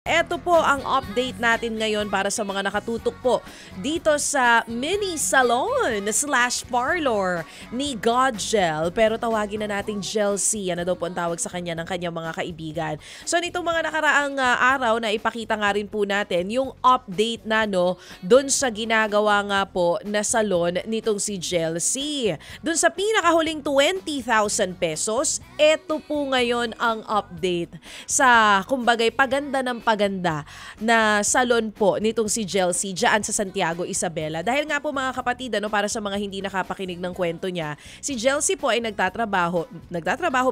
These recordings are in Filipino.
Ito po ang update natin ngayon para sa mga nakatutok po dito sa mini salon / parlor ni Godgel. Pero tawagin na natin Gelcy. Ano daw po ang tawag sa kanya ng kanyang mga kaibigan. So nitong mga nakaraang araw na ipakita nga rin po natin yung update na doon sa ginagawa nga po na salon nitong si Gelcy. Doon sa pinakahuling 20,000 pesos, ito po ngayon ang update sa kumbagay paganda ng paganda na salon po nitong si Gelcy dyan sa Santiago, Isabela. Dahil nga po mga kapatid, para sa mga hindi nakapakinig ng kwento niya, si Gelcy po ay nagtatrabaho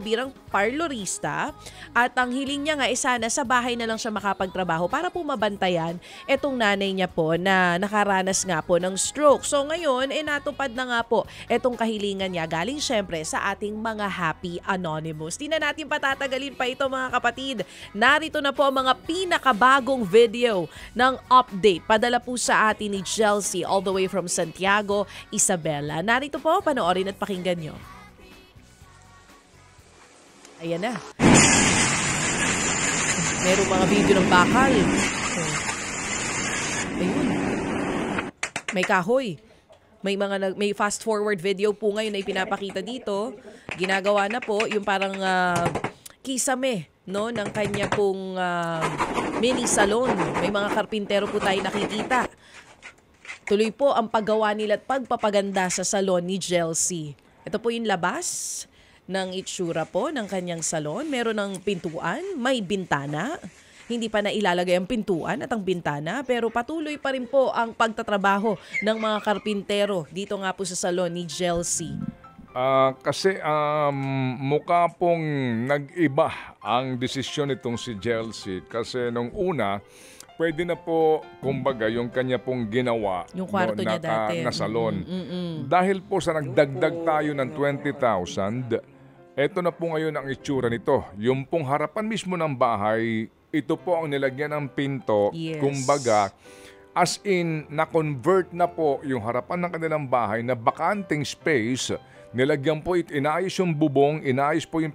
bilang parlorista at ang hiling niya nga sana sa bahay na lang siya makapagtrabaho para po mabantayan etong nanay niya po na nakaranas nga po ng stroke. So ngayon, natupad na nga po etong kahilingan niya galing syempre sa ating mga Happy Anonymous. Di na natin patatagalin pa ito mga kapatid. Narito na po ang mga pinakabagong video ng update. Padala po sa atin ni Gelcy all the way from Santiago, Isabela. Narito po, panoorin at pakinggan nyo. Ayan na. Merong mga video ng bakal. Ayun. May kahoy. May fast forward video po ngayon na ipinapakita dito. Ginagawa na po yung parang kisame ng kanya pong mini salon. May mga karpintero po tayo nakikita. Tuloy po ang paggawa nila at pagpapaganda sa salon ni Gelcy. Ito po yung labas ng itsura po ng kanyang salon. Meron ng pintuan, may bintana. Hindi pa na ilalagay ang pintuan at ang bintana pero patuloy pa rin po ang pagtatrabaho ng mga karpintero dito nga po sa salon ni Gelcy. Kasi mukha pong nag-iba ang desisyon nitong si Gelcy kasi nung una, pwede na po, kumbaga, yung kanya pong ginawa yung kwarto niya dati na salon. Dahil po sa nagdagdag tayo ng 20,000, eto na po ngayon ang itsura nito. Yung pong harapan mismo ng bahay, ito po ang nilagyan ng pinto, yes. Kumbaga, as in, na-convert na po yung harapan ng kanilang bahay na bakanting space. Nilagyan po, inayos yung bubong, inayos po yung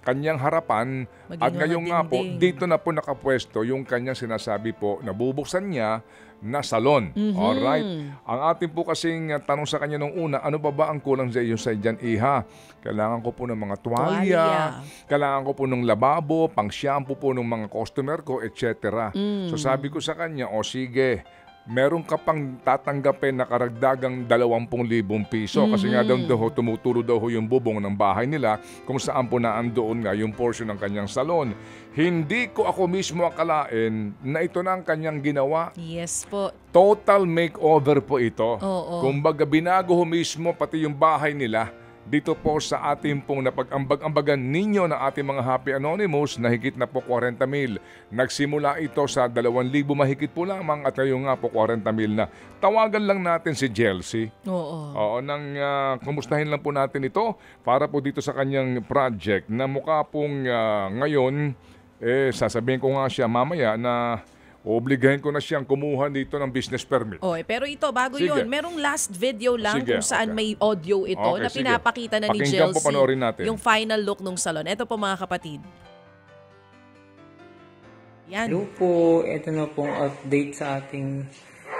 kanyang harapan. At ngayon nga po, dito na po nakapwesto yung kanyang sinasabi po na bubuksan niya na salon. Alright? Ang ating po kasing tanong sa kanya nung una, ano ba ang kulang sa iyo sa dyan, Iha? Kailangan ko po ng mga tuwalya, kailangan ko po ng lababo, pang shampoo po ng mga customer ko, etc. So sabi ko sa kanya, sige, meron ka pang tatanggapin na karagdagang 20,000 piso kasi nga daw tumuturo daw yung bubong ng bahay nila kung saan po naandoon nga yung portion ng kanyang salon. Hindi ko ako mismo akalain na ito na ang kanyang ginawa. Yes po. Total makeover po ito. Oo. Kumbaga binago mismo pati yung bahay nila. Dito po sa ating pong napag-ambag-ambagan ninyo ng ating mga Happy Anonymous na higit na po 40,000. Nagsimula ito sa 2,000 mahigit po lamang at ngayon nga po 40,000 na. Tawagan lang natin si Gelcy. Oo, kumustahin lang po natin ito para po dito sa kanyang project na mukha pong ngayon, sasabihin ko nga siya mamaya na obligahin ko na siyang kumuha dito ng business permit. Pero ito, bago yun, merong last video lang kung saan may audio ito na pinapakita na ni Pakinggan Gelcy po, panoorin natin. yung final look ng salon. Ito po mga kapatid. Yan. Hello po, ito na pong update sa ating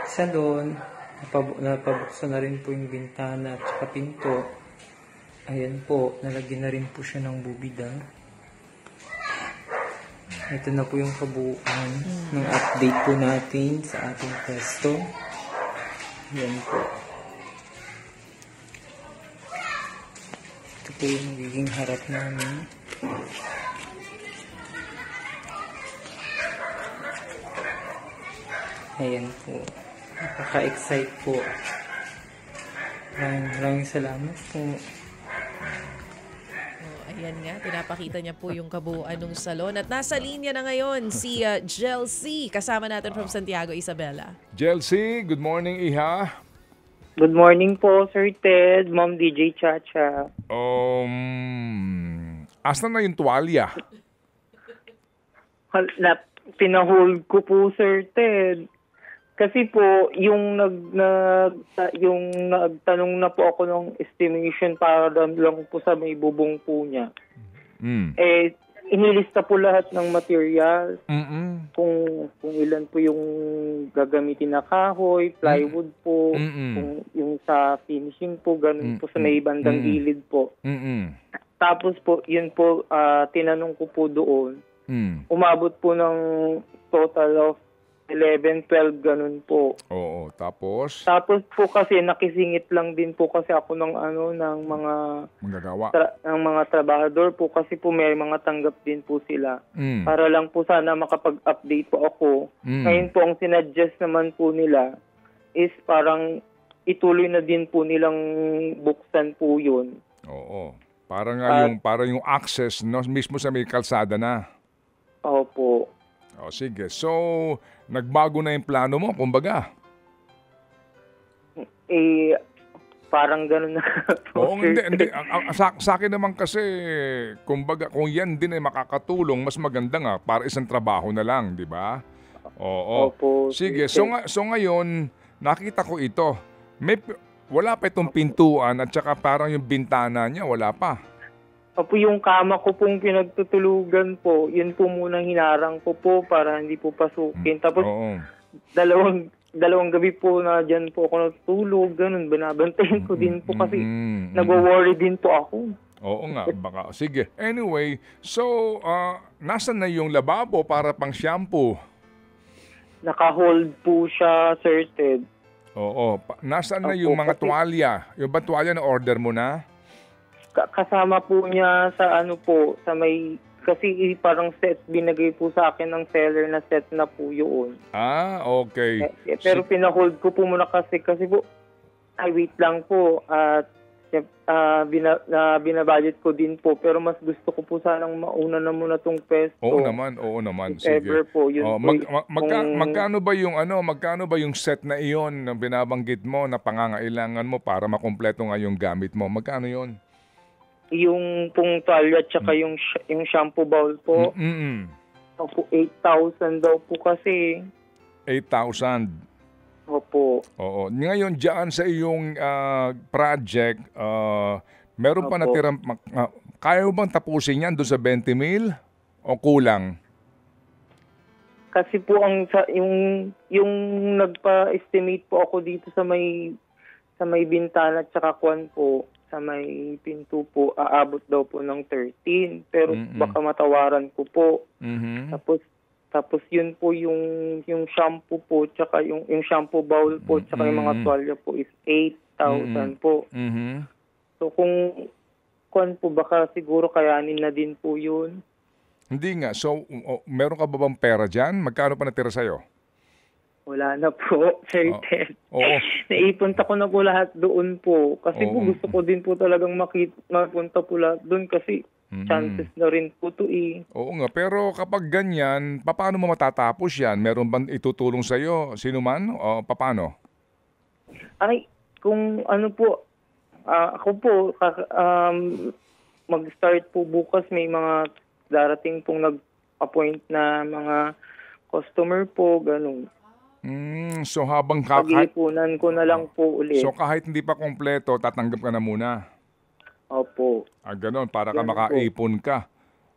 salon. Napabuksan na rin po yung bintana at saka pinto. Ayan po, nalagyan na rin po siya ng bubida. Ito na po yung kabuuan ng update po natin sa ating pwesto. Yan po. Ito po yung magiging harap namin. Ayan po. Napaka-excite po. Maraming salamat po. Ayan nga, pinapakita niya po yung kabuuan ng salon. At nasa linya na ngayon si Gelcy, kasama natin from Santiago, Isabela. Gelcy, good morning, Iha. Good morning po, Sir Ted, Ma'am DJ Chacha. Asan na yung tuwalya? Pinahold ko po, Sir Ted. Kasi po, yung nagtanong na po ako ng estimation para lang po sa may bubong po niya. inilista po lahat ng material. Mm-mm. Kung ilan po yung gagamitin na kahoy, plywood po, Mm-mm. kung yung sa finishing po, ganun po sa may bandang gilid po. Mm-mm. Tapos po, yun po, tinanong ko po doon, Mm. umabot po ng total of 11, 12, ganun po. Oo, tapos Tapos po kasi nakisingit lang din po kasi ako ng ng magagawa. ng mga trabahador po kasi po may mga tanggap din po sila. Mm. Para lang po sana makapag-update po ako. Ngayon po ang sinadjust naman po nila is parang ituloy na din po nilang buksan po yun. Oo. Para yung access no mismo sa may kalsada na. Opo. O sige. So, nagbago na yung plano mo, kumbaga. Parang ganun na po. Oo, hindi. Sa akin naman kasi, kumbaga, kung yan din ay makakatulong, mas maganda nga para isang trabaho na lang, di ba? Oo. Opo. Sige, so ngayon, nakita ko ito. Wala pa itong pintuan at saka parang yung bintana niya, wala pa. Opo, yung kama ko pong pinagtutulugan po, yun po muna hinarang ko po para hindi po pasukin. Tapos, Oo. dalawang gabi po na dyan po ako natutulog, ganun, binabantayan ko din po kasi nagwo-worry din po ako. Oo nga, baka. Sige. Anyway, so, nasan na yung lababo para pang shampoo? Naka-hold po siya, Sir Ted. Oo. Nasaan na yung mga tuwalya? Yung ba tuwalya na order mo na? Kasama po niya sa po, sa may, kasi parang set, binagay po sa akin ng seller na set na po yun. Okay. Pero pinahold ko po muna kasi po, wait lang po, at binabudget ko din po, pero mas gusto ko po sanang mauna na muna tong pesto. Oo naman. If ever Sige. po, yun Magkano ba yung set na iyon na binabanggit mo na pangangailangan mo para makumpleto nga yung gamit mo? Magkano yon? Yung pong tuwalya at saka yung shampoo bowl po. Opo, 8,000 daw po kasi. 8,000. Opo. Oo. Ngayon, dyan sa iyong project, meron pa natirang, kaya mo bang tapusin yan doon sa 20 mil? O kulang? Kasi po yung nagpa-estimate po ako dito sa may bintana at saka kwan po, sa may pinto po, aabot daw po ng 13. Pero baka matawaran ko po. Tapos yun po yung shampoo po, tsaka yung shampoo bowl po, tsaka yung mga tuwalya po is 8,000 po. So kung po, baka siguro kayanin na din po yun. Hindi nga. So, meron ka ba bang pera dyan? Magkano pa natira sa'yo? Wala na po, Sir Ted. Oo. Naipunta ko na po lahat doon po. Kasi po gusto ko din po talagang mapunta po lahat doon kasi chances na rin po to Oo nga, pero kapag ganyan, paano mo matatapos yan? Meron bang itutulong sa'yo? Sino man? O paano? Kung po, ako po, mag-start po bukas, may mga darating pong nag-appoint na mga customer po, ganun. So habang pag-iipunan ko na lang po ulit. So kahit hindi pa kompleto, tatanggap ka na muna? Opo. Ganon, para ka makaipon ka.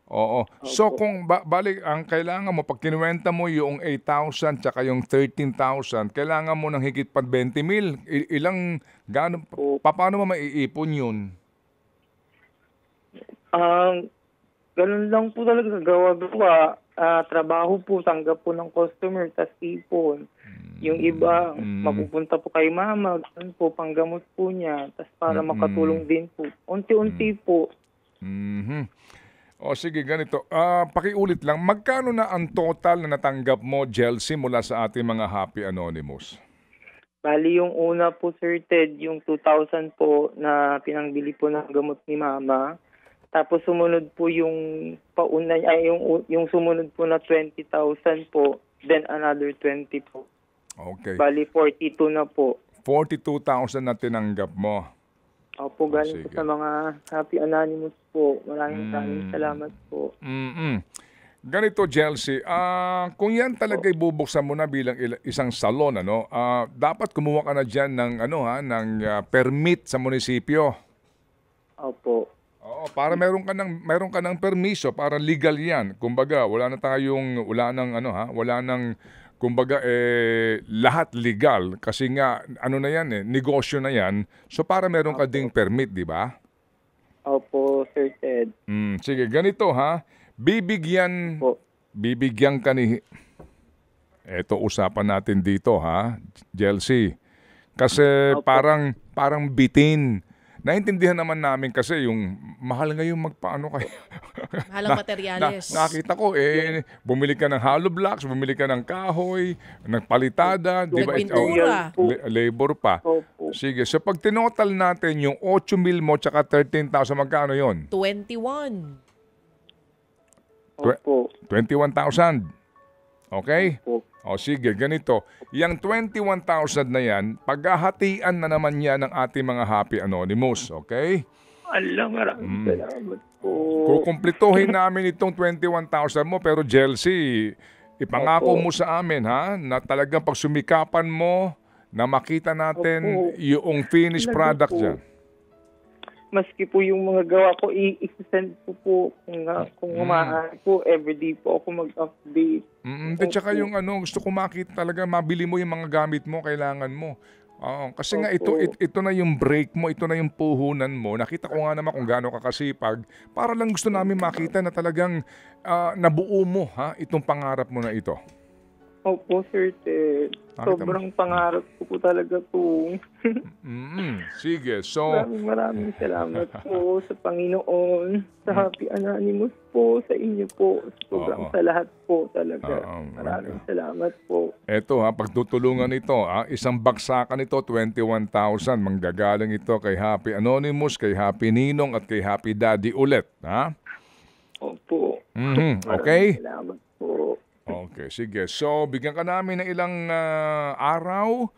Oo. So kung balik, ang kailangan mo, pag kinuwenta mo yung 8,000 tsaka yung 13,000, kailangan mo ng higit pa 20 mil. Paano mo maiipon yun? Ganun lang po talaga, gawa-gawa. Trabaho po, tanggap po ng customer, tas ipon. Yung iba, mapupunta po kay mama, ganun po, panggamot po niya, tas para makatulong din po. Unti-unti po. O sige, ganito. Pakiulit lang, magkano na ang total na natanggap mo, Jelcy, mula sa ating mga Happy Anonymous? Bali, yung una po, Sir Ted, yung 2,000 po na pinangbili po ng gamot ni mama. Tapos sumunod po yung pauna, yung sumunod po na 20,000 po, then another 20 po. Okay. Bali, 42 na po. 42,000 na tinanggap mo. Opo, galing po sa mga Happy Anonymous po. Maraming salamat po. Ganito, Jelcy, kung yan talaga ibubuksan mo na bilang isang salon, dapat kumuha ka na dyan ng, ng permit sa munisipyo. Opo. Oo, para meron ka ng permiso, para legal 'yan. Kumbaga, wala nang kumbaga lahat legal kasi nga ano na 'yan negosyo na 'yan. So para meron ka ding permit, 'di ba? Opo, Sir Ted. Sige, ganito ha. Bibigyan Po. ka ni Eto usapan natin dito ha, Jelcy. Kasi parang bitin. Naintindihan naman namin kasi yung mahal ngayon magpaano kayo. Mahal ang materyales. Nakita ko bumili ka ng hollow blocks, bumili ka ng kahoy, ng palitada, di ba? Nagpintura. Labor pa. Opo. Sige, so pag tinotal natin yung 8,000 mo tsaka 13,000, magkano yon? 21. Opo. 21,000. Okay? Opo. O sige, ganito. Yang 21,000 na yan, paghahatian na naman yan ng ating mga Happy Anonymous. Okay? Maraming salamat po. Kukumplituhin namin itong 21,000 mo, pero Jelcy, ipangako mo sa amin ha, na talagang pagsumikapan mo, na makita natin yung finished product dyan. Maski po yung mga gawa ko, i-send ko po kung maaari po, everyday po ako mag-update. Tsaka yung gusto ko makita talaga, mabili mo yung mga gamit mo, kailangan mo. Kasi nga ito na yung break mo, ito na yung puhunan mo. Nakita ko nga naman kung gaano ka kasipag. Para lang gusto namin makita na talagang nabuo mo itong pangarap mo na ito. Opo, Sir Ted. Sobrang pangarap ko po talaga po. Sige, so Maraming salamat po sa Panginoon, sa Happy Anonymous po, sa inyo po. Sobrang sa lahat po talaga. Maraming salamat po. eto pagtutulungan ito, isang baksakan ito, 21,000. Manggagaling ito kay Happy Anonymous, kay Happy Ninong at kay Happy Daddy ulit. Opo. Okay? Maraming salamat po. Okay, sige. So, bigyan ka namin ng ilang araw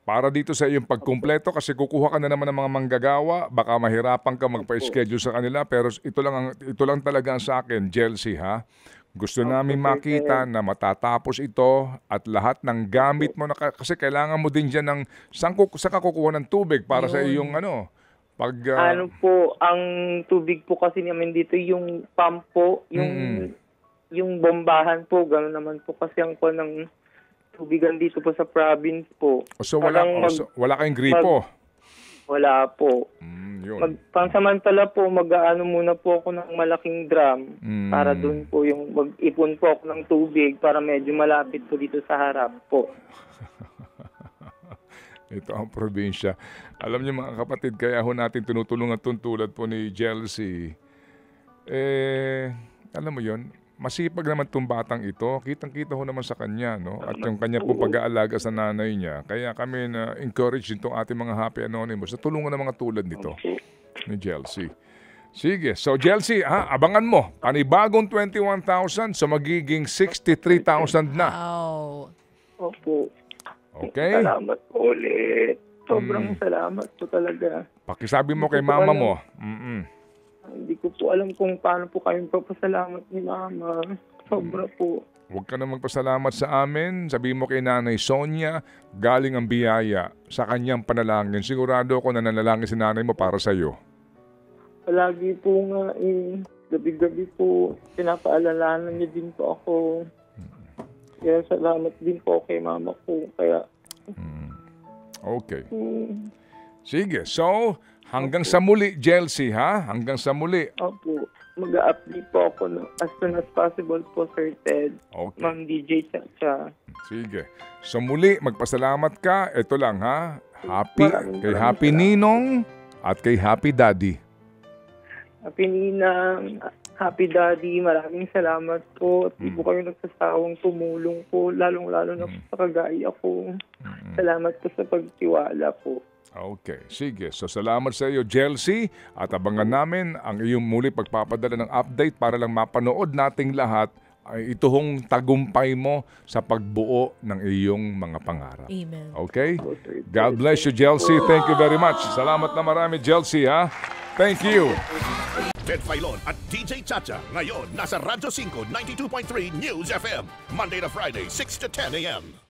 para dito sa iyong pagkumpleto kasi kukuha ka na naman ng mga manggagawa. Baka mahirapan ka magpa-schedule sa kanila pero ito lang talaga ang sa akin, Jelcy ha. Gusto namin makita na matatapos ito at lahat ng gamit mo kasi kailangan mo din diyan ng saan ka kukuha ng tubig para sa iyong pag ang tubig po kasi namin dito yung pump po, yung bombahan po, gano'n naman po kasi ang po ng tubigan dito po sa province po. So wala kayong gripo? Wala po. Yun. Pansamantala po, mag-aano muna po ako ng malaking drum para doon po yung mag-ipon po ako ng tubig para medyo malapit po dito sa harap po. Ito ang probinsya. Alam niyo mga kapatid, kaya ho natin tinutulungan tulad po ni Jelcy. Alam mo yon, masipag naman itong batang ito. Kitang-kita ho naman sa kanya, no? At yung kanya pong pag-aalaga sa nanay niya. Kaya kami na-encourage itong ating mga Happy Anonymous na tulungan ng mga tulad nito ni Jelcy. Sige, so Jelcy, abangan mo. Panibagong 21,000, so magiging 63,000 na. Wow. Opo. Okay? Salamat po ulit. Sobrang salamat po talaga. Pakisabi mo kay mama mo. Hindi ko po alam kung paano po kayong papasalamat ni Mama. Sobra po. Huwag ka na magpasalamat sa amin. Sabihin mo kay Nanay Sonia, galing ang biyaya sa kanyang panalangin. Sigurado ako na nanalangin si nanay mo para sa iyo. Palagi po nga gabi-gabi po, pinapaalalanan niya din po ako. Kaya salamat din po kay Mama ko. Kaya Okay. Sige, so hanggang sa muli, Jelcy, ha? Hanggang sa muli. Opo. Mag-update po ako as soon as possible po, Sir Ted. Okay. Ma'am DJ Chacha. Sige. So muli, magpasalamat ka. Ito lang, ha? Kay Maraming Happy Ninong at kay Happy Daddy. Happy Ninang, Happy Daddy, maraming salamat po. At di po kayo nagsasawang tumulong po, lalong-lalo na po sa kagaya ko. Salamat po sa pagtiwala po. Okay, sige. So salamat sa iyo, Jelcy, at abangan namin ang iyong muli pagpapadala ng update para lang mapanood nating lahat ay ituhong tagumpay mo sa pagbuo ng iyong mga pangarap. Amen. Okay? God bless you, Jelcy. Thank you very much. Salamat na marami, Jelcy, ha? Thank you. Ted Filon at DJ Chacha. Ngayon, nasa Radyo 5, 92.3 News FM. Monday to Friday, 6 to 10 a.m.